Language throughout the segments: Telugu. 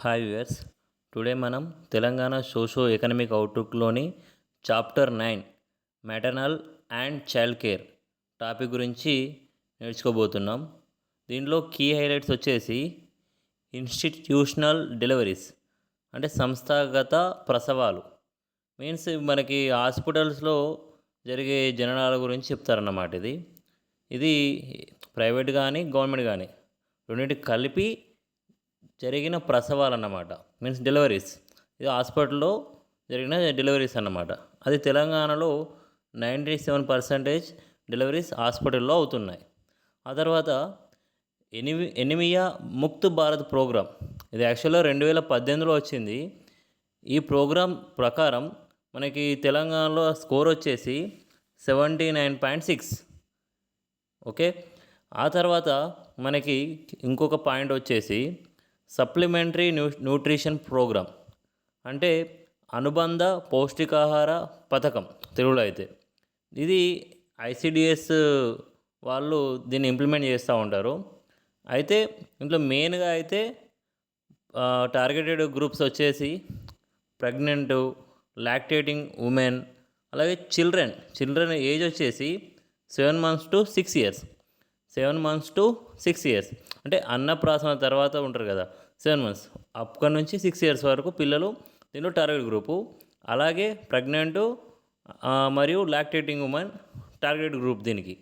Hi viewers. టుడే మనం తెలంగాణ సోషో ఎకనామిక్ అవుట్లుక్లోని chapter 9 maternal and child care topic గురించి నేర్చుకోబోతున్నాం. దీనిలో కీ హైలైట్స్ వచ్చేసి ఇన్స్టిట్యూషనల్ డెలివరీస్ అంటే సంస్థాగత ప్రసవాలు మీన్స్ మనకి హాస్పిటల్స్లో జరిగే జననాల గురించి చెప్తారన్నమాట. ఇది ప్రైవేట్ కానీ గవర్నమెంట్ కానీ రెండింటికి కలిపి జరిగిన ప్రసవాలన్నమాట. Means deliveries. ఇది హాస్పిటల్లో జరిగిన డెలివరీస్ అన్నమాట. అది తెలంగాణలో 97% డెలివరీస్ హాస్పిటల్లో అవుతున్నాయి. ఆ తర్వాత ఎనిమియా ముక్త్ భారత్ ప్రోగ్రామ్. ఇది యాక్చువల్గా 2018లో వచ్చింది. ఈ ప్రోగ్రాం ప్రకారం మనకి తెలంగాణలో స్కోర్ వచ్చేసి 79.6. ఓకే. ఆ తర్వాత మనకి ఇంకొక పాయింట్ వచ్చేసి సప్లిమెంటరీ న్యూట్రిషన్ ప్రోగ్రామ్ అంటే అనుబంధ పౌష్టికాహార పథకం తెలుగులో అయితే. ఇది ఐసిడిఎస్ వాళ్ళు దీన్ని ఇంప్లిమెంట్ చేస్తూ ఉంటారు. అయితే ఇంట్లో మెయిన్గా అయితే టార్గెటెడ్ గ్రూప్స్ వచ్చేసి ప్రెగ్నెంట్, లాక్టేటింగ్ ఉమెన్, అలాగే చిల్డ్రన్ ఏజ్ వచ్చేసి 7 months to 6 years. 7 months to 6 years అంటే అన్నప్రాసన తర్వాత ఉంటారు కదా 7 months అక్కడి నుంచి 6 years వరకు పిల్లలు దీనిలో టార్గెట్ గ్రూపు. అలాగే ప్రెగ్నెంట్ మరియు లాక్టేటింగ్ ఉమెన్ టార్గెట్ గ్రూప్ దీనికి.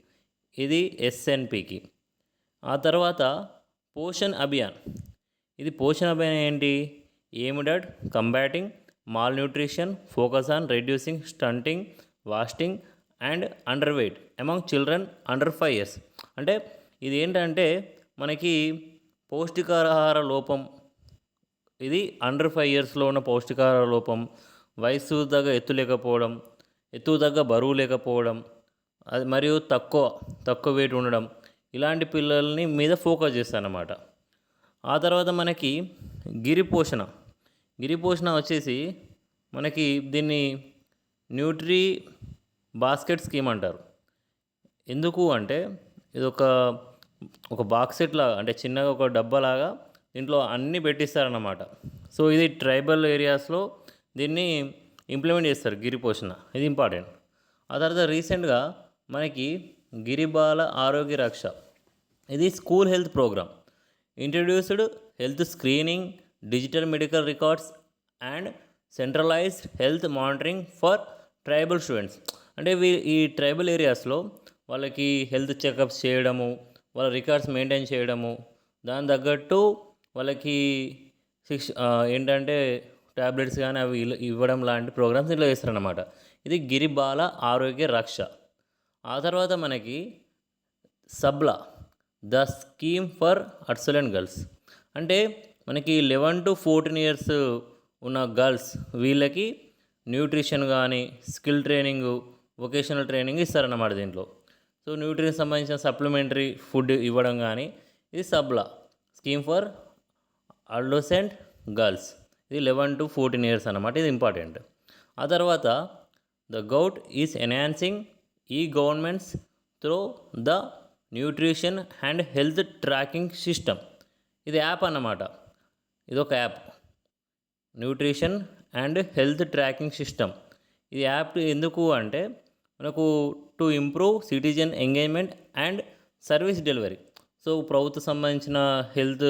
ఇది ఎస్ఎన్పికి. ఆ తర్వాత పోషణ్ అభియాన్. ఇది పోషణ్ అభియాన్ ఏంటి? Aimed at combating malnutrition, focus on reducing stunting, wasting and underweight among children under 5 years. అంటే ఇది ఏంటంటే మనకి పౌష్టికాహార లోపం, ఇది అండర్ 5 yearsలో ఉన్న పౌష్టికాహార లోపం, వయసు తగ్గ ఎత్తు లేకపోవడం, ఎత్తు తగ్గ బరువు లేకపోవడం, అది మరియు తక్కువ వెయిట్ ఉండడం, ఇలాంటి పిల్లల్ని మీద ఫోకస్ చేస్తారన్నమాట. ఆ తర్వాత మనకి గిరిపోషణ వచ్చేసి మనకి దీన్ని న్యూట్రీ బాస్కెట్ స్కీమ్ అంటారు. ఎందుకు అంటే ఇది ఒక బాక్స్ సెట్ లాగా, అంటే చిన్నగా ఒక డబ్బాలాగా దీంట్లో అన్నీ పెట్టిస్తారన్నమాట. సో ఇది ట్రైబల్ ఏరియాస్లో దీన్ని ఇంప్లిమెంట్ చేస్తారు గిరిపోషణ. ఇది ఇంపార్టెంట్. ఆ తర్వాత రీసెంట్గా మనకి గిరిబాల ఆరోగ్య రక్ష. ఇది school health programme. Introduced health screening, digital medical records and centralised health monitoring for tribal students. అంటే ఈ ట్రైబల్ ఏరియాస్లో వాళ్ళకి హెల్త్ చెకప్స్ చేయడము, వాళ్ళ రికార్డ్స్ మెయింటైన్ చేయడము, దాని తగ్గట్టు వాళ్ళకి ఏంటంటే ట్యాబ్లెట్స్ కానీ అవి ఇవ్వడం లాంటి ప్రోగ్రామ్స్ ఇట్లా చేస్తారన్నమాట. ఇది గిరిబాల ఆరోగ్య రక్ష. ఆ తర్వాత మనకి సబ్లా ద స్కీమ్ ఫర్ అడ్సలెంట్ గర్ల్స్. అంటే మనకి 11 to 14 years ఉన్న గర్ల్స్ వీళ్ళకి న్యూట్రిషన్ కానీ స్కిల్ ట్రైనింగ్, వొకేషనల్ ట్రైనింగ్ ఇస్తారన్నమాట దీంట్లో. సో న్యూట్రిషన్ సంబంధించిన సప్లిమెంటరీ ఫుడ్ ఇవ్వడం కానీ, ఇది సబ్లా స్కీమ్ ఫర్ అడోలెసెంట్ గర్ల్స్. ఇది 11 to 14 years అన్నమాట. ఇది ఇంపార్టెంట్. ఆ తర్వాత ద గౌట్ ఈజ్ ఎన్హాన్సింగ్ ఈ governments through the nutrition and health tracking system. ఇది యాప్ అన్నమాట. ఇదొక app, nutrition and health tracking system. ఇది యాప్ ఎందుకు అంటే మనకు to improve citizen engagement and service delivery. So ప్రభుత్వ సంబంధించిన హెల్త్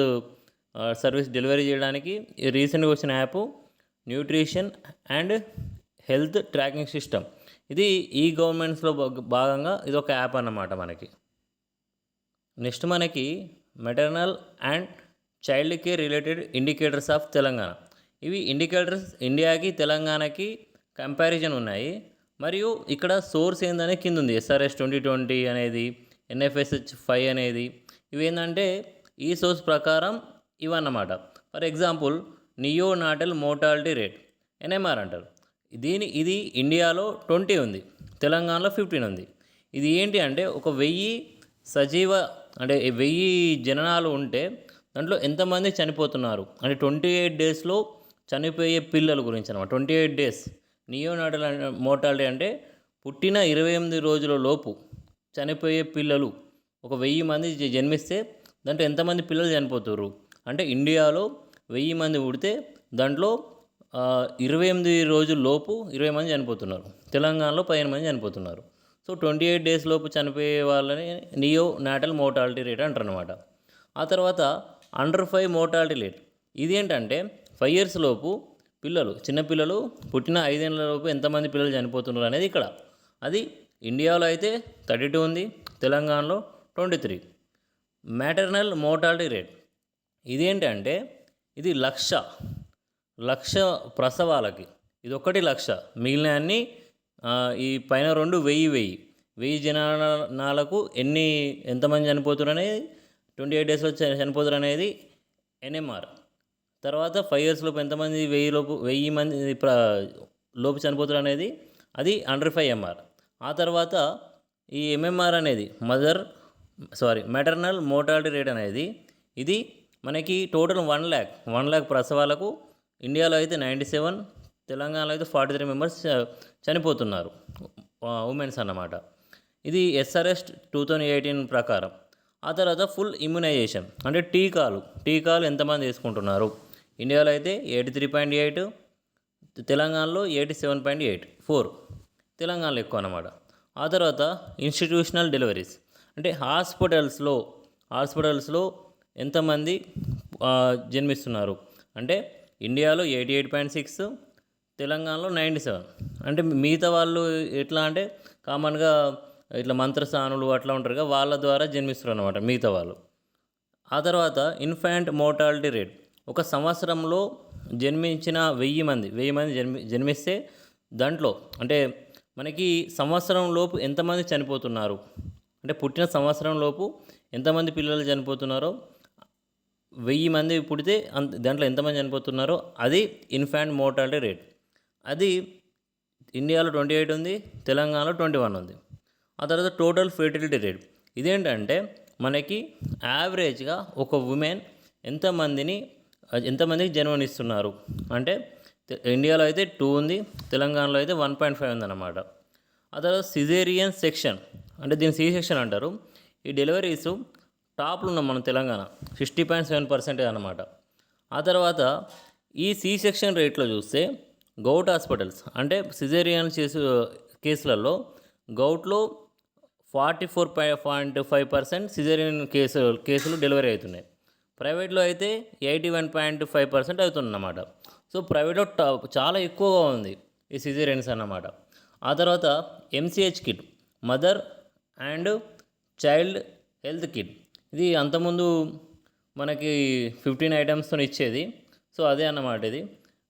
సర్వీస్ డెలివరీ చేయడానికి రీసెంట్గా వచ్చిన app nutrition and health tracking system. ఇది ఈ గవర్నమెంట్స్లో భాగంగా ఇది ఒక యాప్ అన్నమాట మనకి. నెక్స్ట్ మనకి maternal and child care related indicators of Telangana. ఇవి ఇండికేటర్స్ ఇండియాకి తెలంగాణకి కంపారిజన్ ఉన్నాయి. మరియు ఇక్కడ సోర్స్ ఏందనే కింద ఉంది, SRS 2020 అనేది, NFSH 5 అనేది. ఇవి ఏంటంటే ఈ సోర్స్ ప్రకారం ఇవన్నమాట. For example neonatal mortality rate, NMR అంటారు. ఇది ఇండియాలో 20 ఉంది, తెలంగాణలో 15 ఉంది. ఇది ఏంటి అంటే ఒక 1000 జననాలు ఉంటే దాంట్లో ఎంతమంది చనిపోతున్నారు అంటే 28 daysలో చనిపోయే పిల్లల గురించి అనమాట. 28 days నియోనాటల్ మోర్టాలిటీ అంటే పుట్టిన 28 రోజుల లోపు చనిపోయే పిల్లలు. ఒక 1000 మంది జన్మిస్తే దాంట్లో ఎంతమంది పిల్లలు చనిపోతారు అంటే ఇండియాలో 1000 మంది పుడితే దాంట్లో 28 రోజుల్లోపు 20 మంది చనిపోతున్నారు. తెలంగాణలో 15 మంది చనిపోతున్నారు. సో 28 డేస్ లోపు చనిపోయే వాళ్ళని నియో నాటల్ మోర్టాలిటీ రేట్ అంటారనమాట. ఆ తర్వాత అండర్ 5 మోర్టాలిటీ రేట్ ఇదేంటంటే 5 ఇయర్స్ లోపు పిల్లలు చిన్నపిల్లలు పుట్టిన 5 ఏళ్ళ లోపు ఎంతమంది పిల్లలు చనిపోతున్నారు అనేది ఇక్కడ. అది ఇండియాలో అయితే 32 ఉంది, తెలంగాణలో 23. మ్యాటర్నల్ మోర్టాలిటీ రేట్ ఇదేంటంటే ఇది లక్ష ప్రసవాలకి ఇది ఒక్కటి లక్ష, మిగిలిన అన్ని ఈ పైన 2 1000 జనాలకు ఎంతమంది చనిపోతున్నారు అనేది 28 డేస్లో చనిపోతారు అనేది ఎన్ఎంఆర్. తర్వాత 5 ఇయర్స్ లోపు ఎంతమంది 1000 మంది లోపు చనిపోతారు అనేది అది అండర్ 5 ఎంఆర్. ఆ తర్వాత ఈ ఎంఎంఆర్ అనేది మెటర్నల్ మోర్టాలిటీ రేట్ అనేది ఇది మనకి టోటల్ 1 lakh ప్రసవాలకు ఇండియాలో అయితే 97, తెలంగాణలో అయితే 43 మెంబర్స్ చనిపోతున్నారు ఉమెన్స్ అన్నమాట. ఇది ఎస్ఆర్ఎస్ 2018 ప్రకారం. ఆ తర్వాత ఫుల్ ఇమ్యునైజేషన్ అంటే టీకాలు ఎంతమంది వేసుకుంటున్నారు. ఇండియాలో అయితే 83.8, తెలంగాణలో 87.84, తెలంగాణలో ఎక్కువ అన్నమాట. ఆ తర్వాత ఇన్స్టిట్యూషనల్ డెలివరీస్ అంటే హాస్పిటల్స్లో ఎంతమంది జన్మిస్తున్నారు అంటే ఇండియాలో 88.6, తెలంగాణలో 97. అంటే మిగతా వాళ్ళు ఎట్లా అంటే కామన్గా ఇట్లా మంత్రస్థానులు అట్లా ఉంటారు కదా, వాళ్ళ ద్వారా జన్మిస్తారు అనమాట మిగతా వాళ్ళు. ఆ తర్వాత ఇన్ఫాంట్ మోర్టాలిటీ రేట్ ఒక సంవత్సరంలో జన్మించిన 1000 మంది జన్మిస్తే దాంట్లో అంటే మనకి సంవత్సరం లోపు ఎంతమంది చనిపోతున్నారు అంటే పుట్టిన సంవత్సరం లోపు ఎంతమంది పిల్లలు చనిపోతున్నారో 1000 మంది పుడితే దాంట్లో ఎంతమంది చనిపోతున్నారో అది ఇన్ఫాంట్ మోర్టాలిటీ రేట్. అది ఇండియాలో 28 ఉంది, తెలంగాణలో 21 ఉంది. ఆ తర్వాత టోటల్ ఫెర్టిలిటీ రేట్ ఇదేంటంటే మనకి యావరేజ్గా ఒక ఉమెన్ ఎంతమందికి జన్మనిస్తున్నారు అంటే ఇండియాలో అయితే 2 ఉంది, తెలంగాణలో అయితే 1.5 ఉందన్నమాట. ఆ తర్వాత సిజేరియన్ సెక్షన్ అంటే దీన్ని సి సెక్షన్ అంటారు. ఈ డెలివరీస్ టాప్లో ఉన్నాం మనం తెలంగాణ 60.7% అన్నమాట. ఆ తర్వాత ఈ సి సెక్షన్ రేట్లో చూస్తే గౌట్ హాస్పిటల్స్ అంటే సిజేరియన్ కేసులలో గౌట్లో 44.5% సిజేరియన్ కేసులు డెలివరీ అవుతున్నాయి. ప్రైవేట్లో అయితే 81.5% అవుతుందన్నమాట. సో ప్రైవేట్లో చాలా ఎక్కువగా ఉంది ఈ సిజేరియన్స్ అన్నమాట. ఆ తర్వాత MCh kit mother and child health kit ఇది అంతకుముందు మనకి 15 ఐటమ్స్తో ఇచ్చేది. సో అదే అన్నమాట ఇది.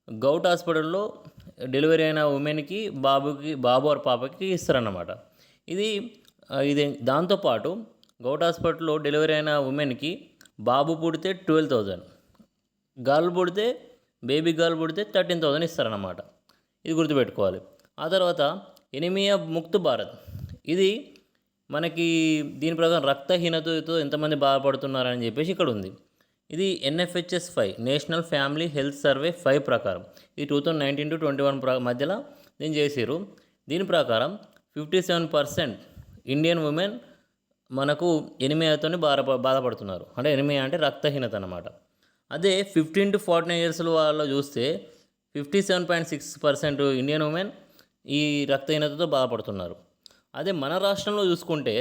గౌట్ హాస్పిటల్లో డెలివరీ అయిన ఉమెన్కి బాబు ఆర్ పాపకి ఇస్తారన్నమాట. ఇది దాంతోపాటు గౌట్ హాస్పిటల్లో డెలివరీ అయిన ఉమెన్కి బాబు పుడితే 12,000, బేబీ గర్ల్ పుడితే 13,000 ఇస్తారన్నమాట. ఇది గుర్తుపెట్టుకోవాలి. ఆ తర్వాత ఎనిమియా ముక్త్ భారత్ ఇది మనకి దీని ప్రకారం రక్తహీనతతో ఎంతమంది బాధపడుతున్నారని చెప్పేసి ఇక్కడ ఉంది. ఇది NFHS 5 national family health survey 5 ప్రకారం ఇది 2019 to 21 మధ్యలో దీన్ని చేసారు. దీని ప్రకారం 57% ఇండియన్ ఉమెన్ మనకు ఎనిమియాతో బాధపడుతున్నారు. అంటే ఎనిమియా అంటే రక్తహీనత అన్నమాట. అదే 15 to 49 years వాళ్ళలో చూస్తే 57.6% ఇండియన్ ఉమెన్ ఈ రక్తహీనతతో బాధపడుతున్నారు. అదే మన రాష్ట్రంలో చూసుకుంటే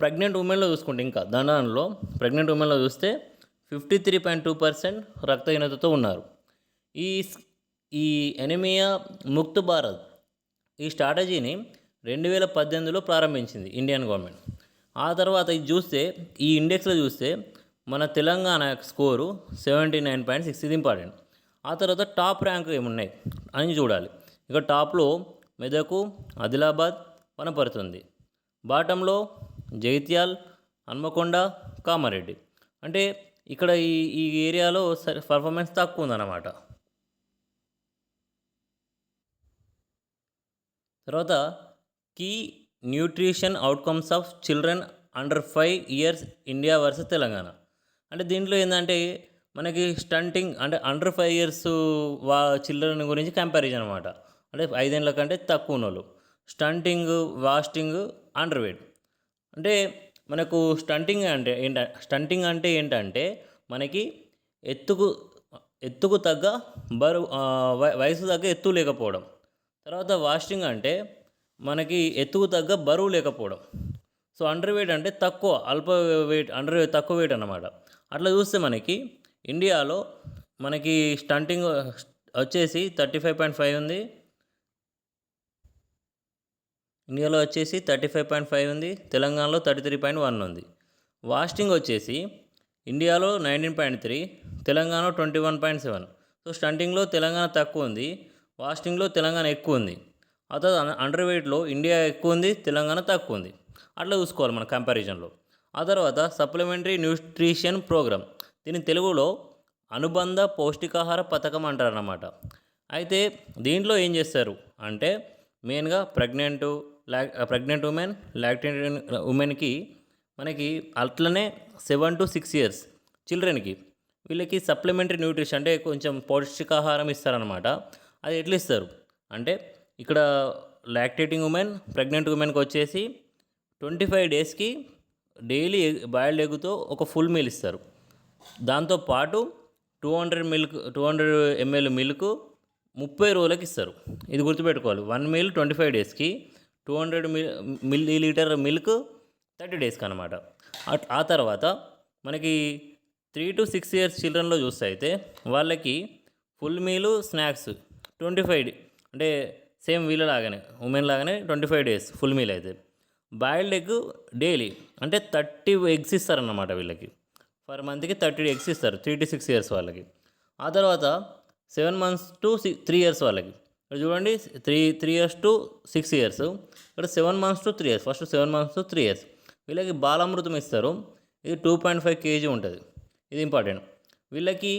ప్రెగ్నెంట్ ఉమెన్లో చూసుకుంటే ఇంకా దానిలో ప్రెగ్నెంట్ ఉమెన్లో చూస్తే 53.2% రక్తహీనతతో ఉన్నారు. ఈ ఎనిమియా ముక్త్ భారత్ ఈ స్ట్రాటజీని 2018లో ప్రారంభించింది ఇండియన్ గవర్నమెంట్. ఆ తర్వాత ఇది చూస్తే ఈ ఇండెక్స్లో చూస్తే మన తెలంగాణ స్కోరు 79.6, ఇది ఇంపార్టెంట్. ఆ తర్వాత టాప్ ర్యాంక్ ఏమున్నాయి అని చూడాలి. ఇక టాప్లో మెదకు, ఆదిలాబాద్, వనపర్తి ఉంది. బాటంలో జగిత్యాల్, హన్మకొండ, కామారెడ్డి. అంటే ఇక్కడ ఈ ఏరియాలో పర్ఫార్మెన్స్ తక్కువ ఉందన్నమాట. తర్వాత key nutrition outcomes of children under 5 years India versus Telangana. అంటే దీంట్లో ఏంటంటే మనకి స్టంటింగ్ అంటే అండర్ 5 years చిల్డ్రన్ గురించి కంపారిజన్ అనమాట. అంటే 5 ఏళ్ళ కంటే తక్కువ ఉన్నోళ్ళు. Stunting, wasting, underweight. అంటే మనకు స్టంటింగ్ అంటే ఏంటంటే మనకి ఎత్తుకు ఎత్తుకు తగ్గ వయసు తగ్గ ఎత్తు లేకపోవడం. తర్వాత వాస్టింగ్ అంటే మనకి ఎత్తుకు తగ్గ బరువు లేకపోవడం. సో అండర్ వెయిట్ అంటే తక్కువ, అల్ప వెయిట్, అండర్ వెయిట్ తక్కువ వెయిట్ అన్నమాట. అట్లా చూస్తే మనకి ఇండియాలో మనకి స్టంటింగ్ వచ్చేసి 35.5 ఉంది. ఇండియాలో వచ్చేసి 35.5 ఉంది. తెలంగాణలో 33.1 ఉంది. వాస్టింగ్ వచ్చేసి ఇండియాలో 19.3, తెలంగాణలో 21.7. సో స్టంటింగ్లో తెలంగాణ తక్కువ ఉంది, వాస్టింగ్లో తెలంగాణ ఎక్కువ ఉంది. ఆ తర్వాత అండర్ వెయిట్లో ఇండియా ఎక్కువ ఉంది, తెలంగాణ తక్కువ ఉంది. అట్లా చూసుకోవాలి మన కంపారిజన్లో. ఆ తర్వాత సప్లిమెంటరీ న్యూట్రిషన్ ప్రోగ్రామ్, దీని తెలుగులో అనుబంధ పౌష్టికాహార పథకం అంటారన్నమాట. అయితే దీంట్లో ఏం చేస్తారు అంటే మెయిన్గా ప్రెగ్నెంట్ ఉమెన్, లాక్టేటింగ్ ఉమెన్కి, మనకి అట్లనే 7 to 6 years చిల్డ్రన్కి, వీళ్ళకి సప్లిమెంటరీ న్యూట్రిషన్ అంటే కొంచెం పౌష్టికాహారం ఇస్తారనమాట. అది ఎట్లా ఇస్తారు అంటే ఇక్కడ లాక్టేటింగ్ ఉమెన్, ప్రెగ్నెంట్ ఉమెన్కి వచ్చేసి 25 daysకి డైలీ బాయిల్డ్ ఎగ్తో ఒక ఫుల్ మీల్ ఇస్తారు. దాంతోపాటు 200 ml మిల్క్ 30 రోజులకి ఇస్తారు. ఇది గుర్తుపెట్టుకోవాలి. 1 మీల్ 25 daysకి, 200 ml మిల్క్ 30 daysకి అనమాట. ఆ తర్వాత మనకి 3 to 6 years చిల్డ్రన్లో చూస్తే అయితే వాళ్ళకి ఫుల్ మీలు స్నాక్స్ 25 అంటే సేమ్ వీళ్ళలాగానే, ఉమెన్ లాగానే 25 days ఫుల్ మీల్ అయితే. బాయిల్డ్ ఎగ్ డైలీ అంటే 30 eggs ఇస్తారన్నమాట వీళ్ళకి. పర్ మంత్కి 30 eggs ఇస్తారు 3 to 6 years వాళ్ళకి. ఆ తర్వాత 7 months to 3 years వాళ్ళకి. ఇక్కడ చూడండి 3 years to 6 years, ఇక్కడ 7 months to 3 years. First 7 months to 3 years వీళ్ళకి బాలామృతం ఇస్తారు. ఇది 2.5 kg ఉంటుంది. ఇది ఇంపార్టెంట్. వీళ్ళకి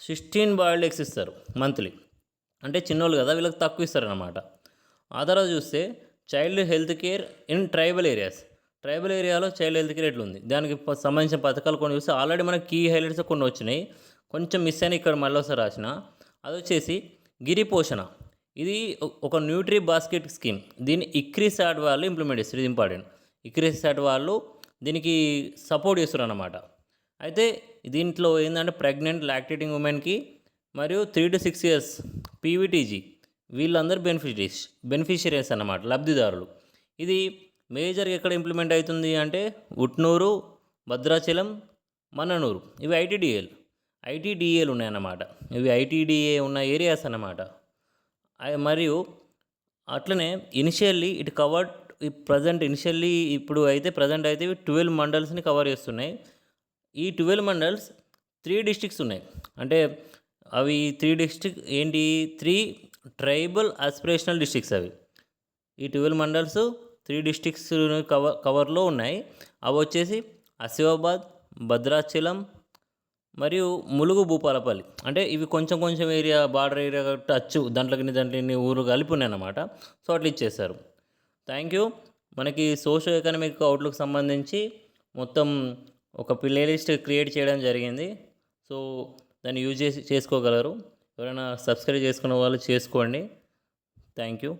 16 బాయిల్డ్ ఎగ్స్ ఇస్తారు మంత్లీ. అంటే చిన్నోళ్ళు కదా, వీళ్ళకి తక్కువ ఇస్తారన్నమాట. ఆ తర్వాత చూస్తే child health care in tribal ఏరియాలో చైల్డ్ హెల్త్ కేర్ ఎట్లుంది, దానికి సంబంధించిన పథకాలు కొన్ని చూస్తే ఆల్రెడీ మనకి కీ హైలైట్స్ కొన్ని వచ్చినాయి, కొంచెం మిస్ అయినా ఇక్కడ మళ్ళీ ఒకసారి రాసిన. అది వచ్చేసి గిరి పోషణ. ఇది ఒక న్యూట్రీ బాస్కెట్ స్కీమ్. దీన్ని ఇక్రిసాట్ వాళ్ళు ఇంప్లిమెంట్ చేస్తారు. ఇది ఇంపార్టెంట్. ఇక్రిసాట్ వాళ్ళు దీనికి సపోర్ట్ చేస్తారు అన్నమాట. అయితే దీంట్లో ఏంటంటే ప్రెగ్నెంట్, లాక్టేటింగ్ ఉమెన్కి మరియు 3 to 6 years పీవీటీజీ వీళ్ళందరూ బెనిఫిషియరీస్ అన్నమాట, లబ్ధిదారులు. ఇది మేజర్గా ఎక్కడ ఇంప్లిమెంట్ అవుతుంది అంటే ఉట్నూరు, భద్రాచలం, మన్ననూరు. ఇవి ఐటీడీఏలు ఉన్నాయన్నమాట. ఇవి ఐటీడీఏ ఉన్న ఏరియాస్ అన్నమాట. మరియు అట్లనే ఇనిషియల్లీ ఇట్ కవర్డ్ ఇప్పుడు అయితే ప్రజెంట్ అయితే 12 మండల్స్ని కవర్ చేస్తున్నాయి. ఈ 12 మండల్స్ 3 districts ఉన్నాయి. అంటే అవి 3 districts ఏంటి, 3 ట్రైబల్ ఆస్పిరేషనల్ డిస్ట్రిక్ట్స్ అవి. ఈ 12 మండల్స్ 3 districts కవర్లో ఉన్నాయి. అవి వచ్చేసి ఆసిఫాబాద్, భద్రాచలం మరియు ములుగు, భూపాలపల్లి. అంటే ఇవి కొంచెం ఏరియా, బార్డర్ ఏరియా దాంట్లో ఊరు కలిపి ఉన్నాయన్నమాట. సో అట్లా ఇచ్చేస్తారు. Thank you. మనకి సోషో ఎకనామిక్ అవుట్లుక్ సంబంధించి మొత్తం ఒక ప్లేలిస్ట్ క్రియేట్ చేయడం జరిగింది. సో దాన్ని యూజ్ చేసుకోగలరు. ఎవరైనా సబ్స్క్రైబ్ చేసుకున్న వాళ్ళు చేసుకోండి. Thank you.